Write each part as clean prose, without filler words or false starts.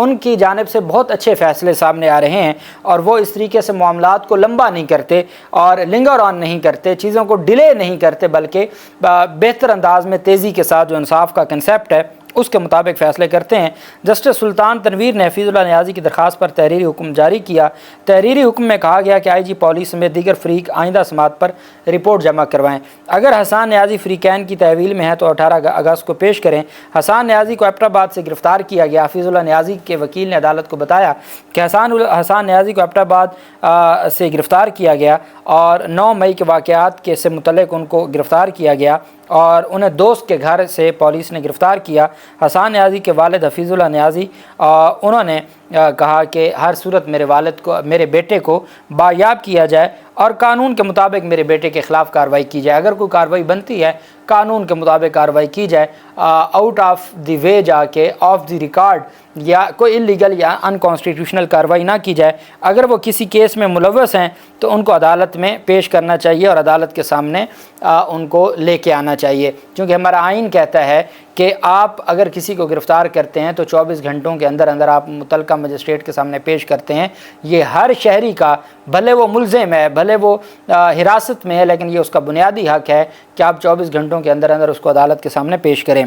ان کی جانب سے بہت اچھے فیصلے سامنے آ رہے ہیں، اور وہ اس طریقے سے معاملات کو لمبا نہیں کرتے اور لنگر آن نہیں کرتے، چیزوں کو ڈیلے نہیں کرتے، بلکہ بہتر انداز میں تیزی کے ساتھ جو انصاف کا کنسیپٹ ہے اس کے مطابق فیصلے کرتے ہیں۔ جسٹس سلطان تنویر نے حفیظ اللہ نیازی کی درخواست پر تحریری حکم جاری کیا۔ تحریری حکم میں کہا گیا کہ آئی جی پالیس سمیت دیگر فریق آئندہ سماعت پر رپورٹ جمع کروائیں۔ اگر حسان نیازی فریقین کی تحویل میں ہے تو 18 اگست کو پیش کریں۔ حسان نیازی کو ایبٹ آباد سے گرفتار کیا گیا۔ حفیظ اللہ نیازی کے وکیل نے عدالت کو بتایا کہ حسان نیازی کو ایبٹ آباد سے گرفتار کیا گیا اور 9 مئی کے واقعات سے متعلق ان کو گرفتار کیا گیا اور انہیں دوست کے گھر سے پولیس نے گرفتار کیا۔ حسان نیازی کے والد حفیظ اللہ نیازی انہوں نے کہا کہ ہر صورت میرے بیٹے کو بایاب کیا جائے اور قانون کے مطابق میرے بیٹے کے خلاف کارروائی کی جائے۔ اگر کوئی کارروائی بنتی ہے قانون کے مطابق کارروائی کی جائے، آؤٹ آف دی وے جا کے، آف دی ریکارڈ یا کوئی انلیگل یا انکانسٹیٹیوشنل کارروائی نہ کی جائے۔ اگر وہ کسی کیس میں ملوث ہیں تو ان کو عدالت میں پیش کرنا چاہیے اور عدالت کے سامنے ان کو لے کے آنا چاہیے، کیونکہ ہمارا آئین کہتا ہے کہ آپ اگر کسی کو گرفتار کرتے ہیں تو 24 گھنٹوں کے اندر اندر آپ متعلقہ مجسٹریٹ کے سامنے پیش کرتے ہیں۔ یہ ہر شہری کا، بھلے وہ ملزم ہے، بھلے وہ حراست میں ہے، لیکن یہ اس کا بنیادی حق ہے کہ آپ 24 گھنٹوں کے اندر اندر اس کو عدالت کے سامنے پیش کریں۔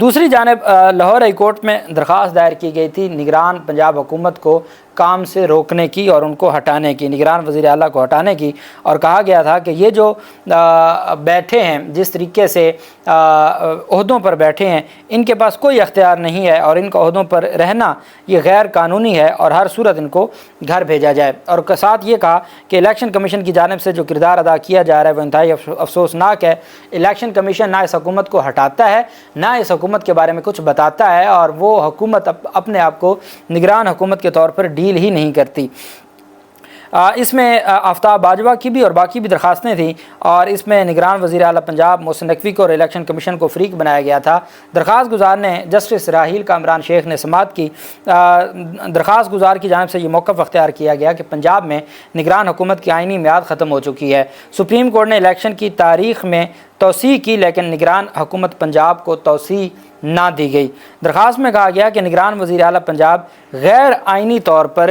دوسری جانب لاہور ہائی کورٹ میں درخواست دائر کی گئی تھی نگران پنجاب حکومت کو کام سے روکنے کی اور ان کو ہٹانے کی، نگران وزیر اعلیٰ کو ہٹانے کی، اور کہا گیا تھا کہ یہ جو بیٹھے ہیں، جس طریقے سے عہدوں پر بیٹھے ہیں، ان کے پاس کوئی اختیار نہیں ہے اور ان کا عہدوں پر رہنا یہ غیر قانونی ہے اور ہر صورت ان کو گھر بھیجا جائے۔ اور ساتھ یہ کہا کہ الیکشن کمیشن کی جانب سے جو کردار ادا کیا جا رہا ہے وہ انتہائی افسوسناک ہے۔ الیکشن کمیشن نہ اس حکومت کو ہٹاتا ہے، نہ اس حکومت کے بارے میں کچھ بتاتا ہے، اور وہ حکومت اپنے آپ کو نگران حکومت کے طور پر ڈیل ہی نہیں کرتی۔ اس میں آفتاب باجوہ کی بھی اور باقی بھی درخواستیں تھیں، اور اس میں نگران وزیر اعلیٰ پنجاب محسن نقوی کو اور الیکشن کمیشن کو فریق بنایا گیا تھا۔ درخواست گزار نے جسٹس راحیل کامران شیخ نے سماعت کی۔ درخواست گزار کی جانب سے یہ موقف اختیار کیا گیا کہ پنجاب میں نگران حکومت کی آئینی میعاد ختم ہو چکی ہے۔ سپریم کورٹ نے الیکشن کی تاریخ میں توسیع کی، لیکن نگران حکومت پنجاب کو توسیع نہ دی گئی۔ درخواست میں کہا گیا کہ نگران وزیر اعلیٰ پنجاب غیر آئینی طور پر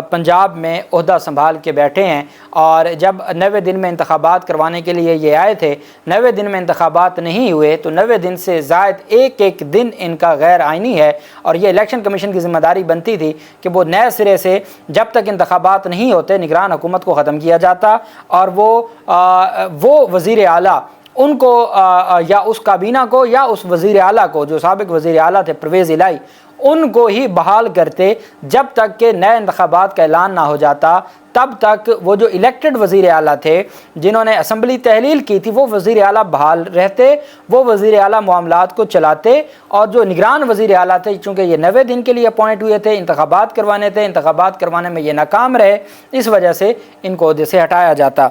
پنجاب میں عہدہ سنبھال کے بیٹھے ہیں، اور جب 90 دن میں انتخابات کروانے کے لیے یہ آئے تھے، 90 دن میں انتخابات نہیں ہوئے تو 90 دن سے زائد ایک دن ان کا غیر آئینی ہے، اور یہ الیکشن کمیشن کی ذمہ داری بنتی تھی کہ وہ نئے سرے سے جب تک انتخابات نہیں ہوتے نگران حکومت کو ختم کیا جاتا، اور وہ وزیر اعلیٰ ان کو یا اس کابینہ کو یا اس وزیر اعلیٰ کو جو سابق وزیر اعلیٰ تھے پرویز الہی، ان کو ہی بحال کرتے جب تک کہ نئے انتخابات کا اعلان نہ ہو جاتا۔ تب تک وہ جو الیکٹڈ وزیر اعلیٰ تھے جنہوں نے اسمبلی تحلیل کی تھی وہ وزیر اعلیٰ بحال رہتے، وہ وزیر اعلیٰ معاملات کو چلاتے، اور جو نگران وزیر اعلیٰ تھے چونکہ یہ 90 دن کے لیے اپوائنٹ ہوئے تھے، انتخابات کروانے تھے، انتخابات کروانے میں یہ ناکام رہے، اس وجہ سے ان کو عہدے سے ہٹایا جاتا۔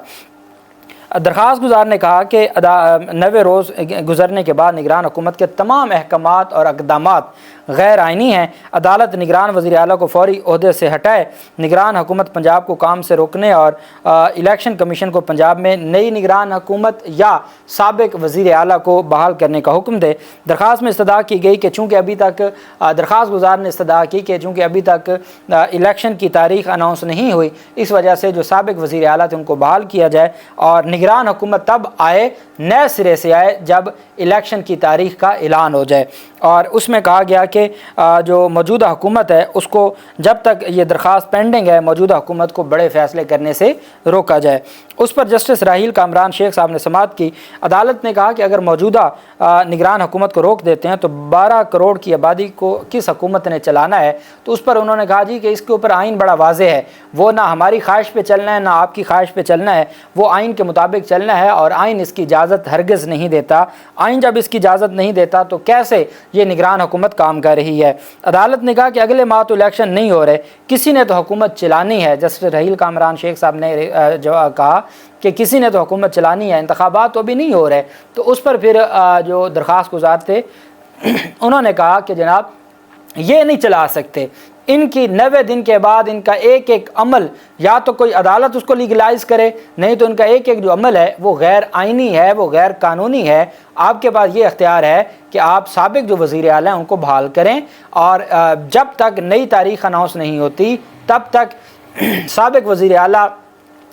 درخواست گزار نے کہا کہ 90 روز گزرنے کے بعد نگران حکومت کے تمام احکامات اور اقدامات غیر آئینی ہیں۔ عدالت نگران وزیر اعلیٰ کو فوری عہدے سے ہٹائے، نگران حکومت پنجاب کو کام سے روکنے اور الیکشن کمیشن کو پنجاب میں نئی نگران حکومت یا سابق وزیر اعلیٰ کو بحال کرنے کا حکم دے۔ درخواست میں استدعا کی گئی کہ چونکہ ابھی تک درخواست گزار نے استدعا کی کہ چونکہ ابھی تک الیکشن کی تاریخ اناؤنس نہیں ہوئی، اس وجہ سے جو سابق وزیر اعلیٰ تھے ان کو بحال کیا جائے، اور نگران حکومت تب آئے، نئے سرے سے آئے جب الیکشن کی تاریخ کا اعلان ہو جائے۔ اور اس میں کہا گیا کہ جو موجودہ حکومت ہے اس کو جب تک یہ درخواست پینڈنگ ہے موجودہ حکومت کو بڑے فیصلے کرنے سے روکا جائے۔ اس پر جسٹس راحیل کامران شیخ صاحب نے سماعت کی۔ عدالت نے کہا کہ اگر موجودہ نگران حکومت کو روک دیتے ہیں تو 12 کروڑ کی آبادی کو کس حکومت نے چلانا ہے؟ تو اس پر انہوں نے کہا جی کہ اس کے اوپر آئین بڑا واضح ہے، وہ نہ ہماری خواہش پہ چلنا ہے نہ آپ کی خواہش پہ چلنا ہے، وہ آئین کے مطابق چلنا ہے، اور آئین اس کی اجازت ہرگز نہیں دیتا۔ آئین جب اس کی اجازت نہیں دیتا تو کیسے یہ نگران حکومت کام کر رہی ہے؟ عدالت نے کہا کہ اگلے ماہ تو الیکشن نہیں ہو رہے، کسی نے تو حکومت چلانی ہے۔ جسٹس راحیل کامران شیخ صاحب نے جو کہا کہ کسی نے تو حکومت چلانی ہے، انتخابات تو ابھی نہیں ہو رہے، تو اس پر پھر جو درخواست گزار تھے انہوں نے کہا کہ جناب یہ نہیں چلا سکتے، ان کی 90 دن کے بعد ان کا ایک ایک عمل یا تو کوئی عدالت اس کو لیگلائز کرے، نہیں تو ان کا ایک ایک جو عمل ہے وہ غیر آئینی ہے، وہ غیر قانونی ہے۔ آپ کے پاس یہ اختیار ہے کہ آپ سابق جو وزیر اعلیٰ ہیں ان کو بحال کریں، اور جب تک نئی تاریخ اناؤنس نہیں ہوتی تب تک سابق وزیر اعلیٰ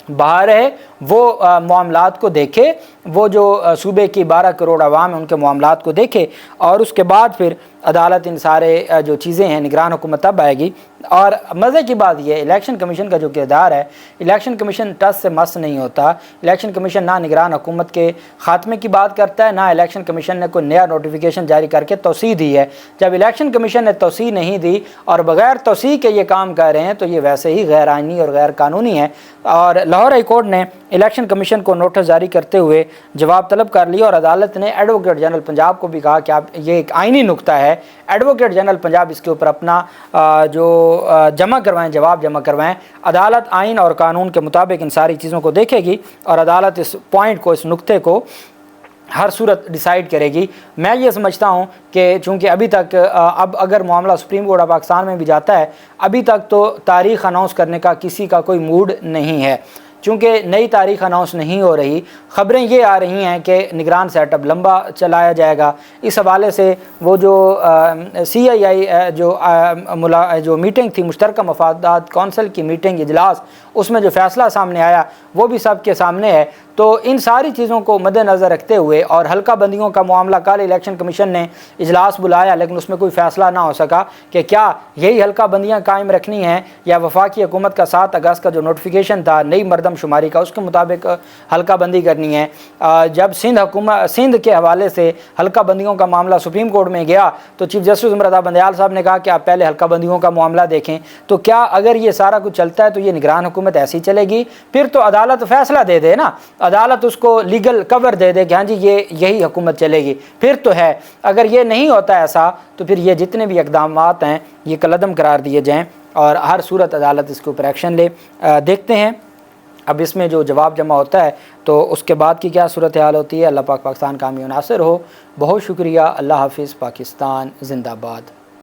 باہر ہے، وہ معاملات کو دیکھے، وہ جو صوبے کی 12 کروڑ عوام ہیں ان کے معاملات کو دیکھے، اور اس کے بعد پھر عدالت ان سارے جو چیزیں ہیں، نگران حکومت تب آئے گی۔ اور مزے کی بات یہ ہے، الیکشن کمیشن کا جو کردار ہے، الیکشن کمیشن ٹس سے مس نہیں ہوتا۔ الیکشن کمیشن نہ نگران حکومت کے خاتمے کی بات کرتا ہے، نہ الیکشن کمیشن نے کوئی نیا نوٹیفیکیشن جاری کر کے توسیع دی ہے۔ جب الیکشن کمیشن نے توسیع نہیں دی اور بغیر توسیع کے یہ کام کر رہے ہیں تو یہ ویسے ہی غیر آئینی اور غیر قانونی ہے۔ اور لاہور ہائی کورٹ نے الیکشن کمیشن کو نوٹس جاری کرتے ہوئے جواب طلب کر لیا، اور عدالت نے ایڈوکیٹ جنرل پنجاب کو بھی کہا کہ آپ یہ ایک آئینی نکتہ ہے، ایڈوکیٹ جنرل پنجاب اس کے اوپر اپنا جو جمع کروائیں، جواب جمع کروائیں۔ عدالت آئین اور قانون کے مطابق ان ساری چیزوں کو دیکھے گی اور عدالت اس پوائنٹ کو، اس نکتے کو ہر صورت ڈیسائیڈ کرے گی۔ میں یہ سمجھتا ہوں کہ چونکہ ابھی تک اب اگر معاملہ سپریم کورٹ آف پاکستان میں بھی جاتا ہے، ابھی تک تو تاریخ اناؤنس کرنے کا کسی کا کوئی موڈ نہیں ہے، چونکہ نئی تاریخ اناؤنس نہیں ہو رہی۔ خبریں یہ آ رہی ہیں کہ نگران سیٹ اپ لمبا چلایا جائے گا۔ اس حوالے سے وہ جو CII جو میٹنگ تھی، مشترکہ مفادات کونسل کی میٹنگ، اجلاس، اس میں جو فیصلہ سامنے آیا وہ بھی سب کے سامنے ہے۔ تو ان ساری چیزوں کو مد نظر رکھتے ہوئے، اور حلقہ بندیوں کا معاملہ، کل الیکشن کمیشن نے اجلاس بلایا لیکن اس میں کوئی فیصلہ نہ ہو سکا کہ کیا یہی حلقہ بندیاں قائم رکھنی ہیں یا وفاقی حکومت کا 7 اگست کا جو نوٹیفیکیشن تھا نئی مردم شماری کا، اس کے مطابق حلقہ بندی کرنی ہے۔ جب سندھ کے حوالے سے حلقہ بندیوں کا معاملہ سپریم کورٹ میں گیا تو چیف جسٹس عمر رضا بندیال صاحب نے کہا کہ آپ پہلے حلقہ بندیوں کا معاملہ دیکھیں۔ تو کیا اگر یہ سارا کچھ چلتا ہے تو یہ نگران حکومت ایسی چلے گی؟ پھر تو عدالت فیصلہ دے دے نا، عدالت اس کو لیگل کور دے دے کہ ہاں جی یہی حکومت چلے گی، پھر تو ہے۔ اگر یہ نہیں ہوتا ایسا تو پھر یہ جتنے بھی اقدامات ہیں یہ کالعدم قرار دیے جائیں، اور ہر صورت عدالت اس کے اوپر ایکشن لے۔ دیکھتے ہیں اب اس میں جو جواب جمع ہوتا ہے تو اس کے بعد کی کیا صورتحال ہوتی ہے۔ اللہ پاک پاکستان کامیاب ناصر ہو۔ بہت شکریہ۔ اللہ حافظ۔ پاکستان زندہ باد۔